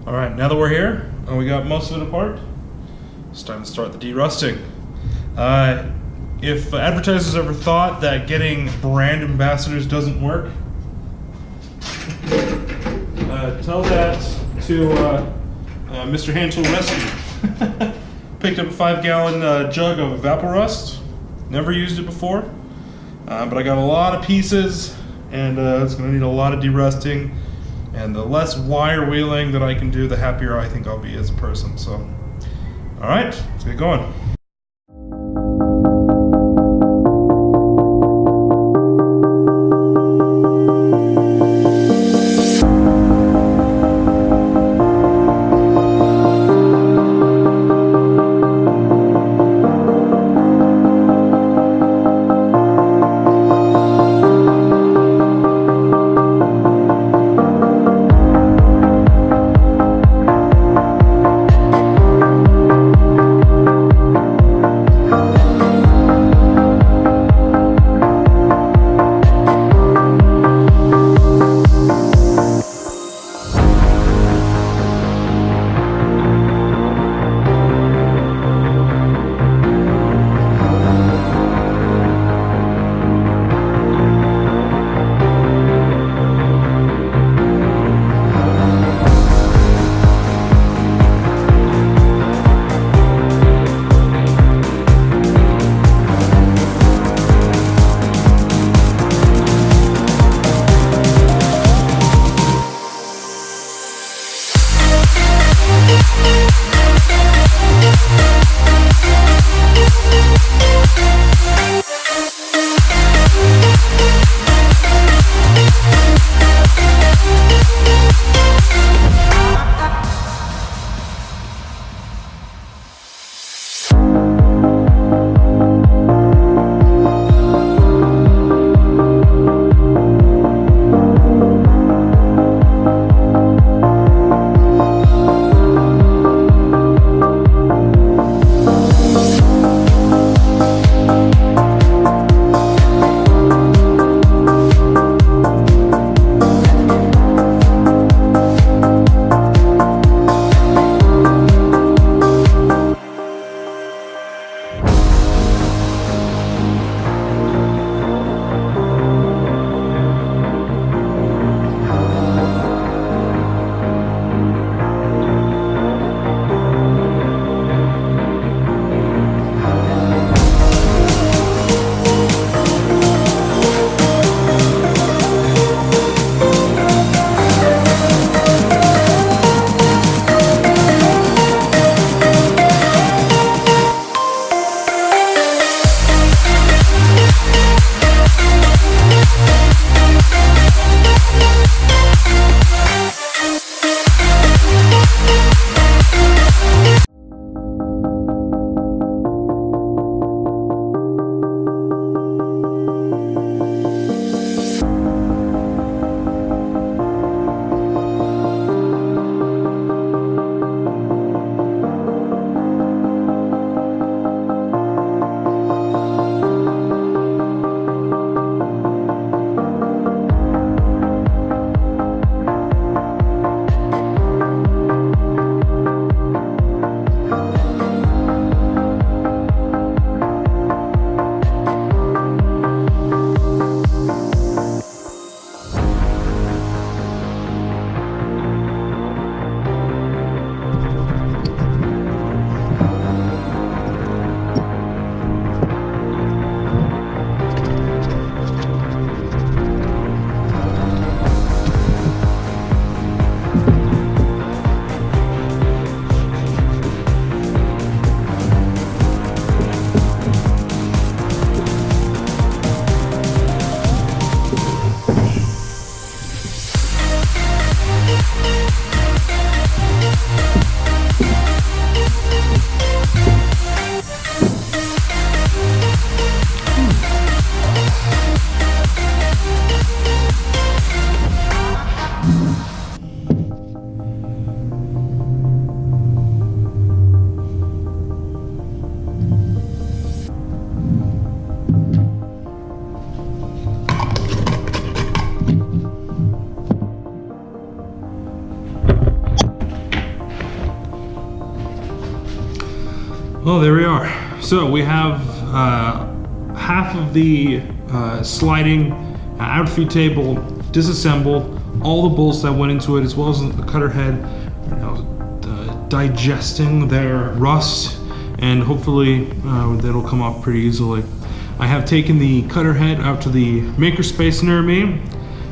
All right, now that we're here and we got most of it apart, it's time to start the derusting. If advertisers ever thought that getting brand ambassadors doesn't work, tell that to Mr. Hansel Rescue. Picked up a 5-gallon jug of Evaporust. Never used it before, but I got a lot of pieces, and it's going to need a lot of derusting. And the less wire wheeling that I can do, the happier I think I'll be as a person. So, all right, let's get going. Well, there we are. So we have half of the sliding outfeed table disassembled, all the bolts that went into it, as well as the cutter head, digesting their rust, and hopefully that'll come off pretty easily. I have taken the cutter head out to the makerspace near me.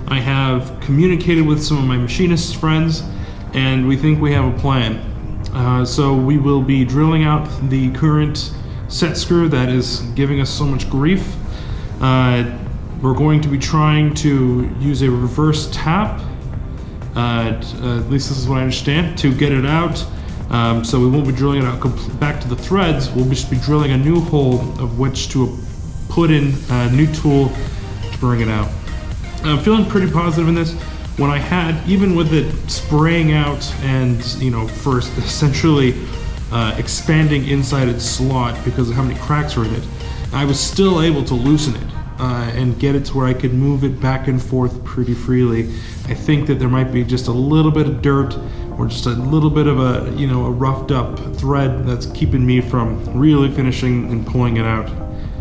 I have communicated with some of my machinist friends, and we think we have a plan. So we will be drilling out the current set screw that is giving us so much grief. We're going to be trying to use a reverse tap, at least this is what I understand, to get it out. So we won't be drilling it out back to the threads. We'll just be drilling a new hole of which to put in a new tool to bring it out. I'm feeling pretty positive in this. When I had, even with it spraying out and, first essentially expanding inside its slot because of how many cracks were in it, I was still able to loosen it and get it to where I could move it back and forth pretty freely. I think that there might be just a little bit of dirt or just a little bit of a, a roughed up thread that's keeping me from really finishing and pulling it out.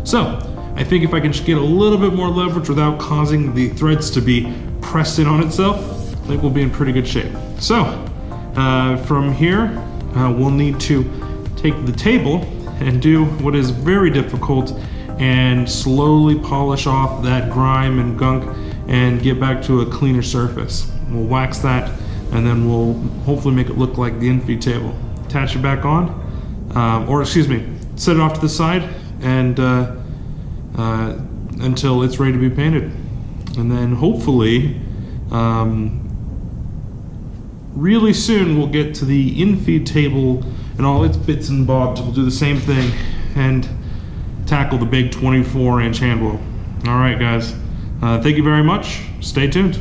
So, I think if I can just get a little bit more leverage without causing the threads to be pressed in on itself, I think we'll be in pretty good shape. So, from here, we'll need to take the table and do what is very difficult and slowly polish off that grime and gunk and get back to a cleaner surface. We'll wax that, and then we'll hopefully make it look like the infeed table. Attach it back on, set it off to the side, and until it's ready to be painted. And then hopefully, really soon we'll get to the infeed table and all its bits and bobs. We'll do the same thing and tackle the big 24-inch handle. All right, guys. Thank you very much. Stay tuned.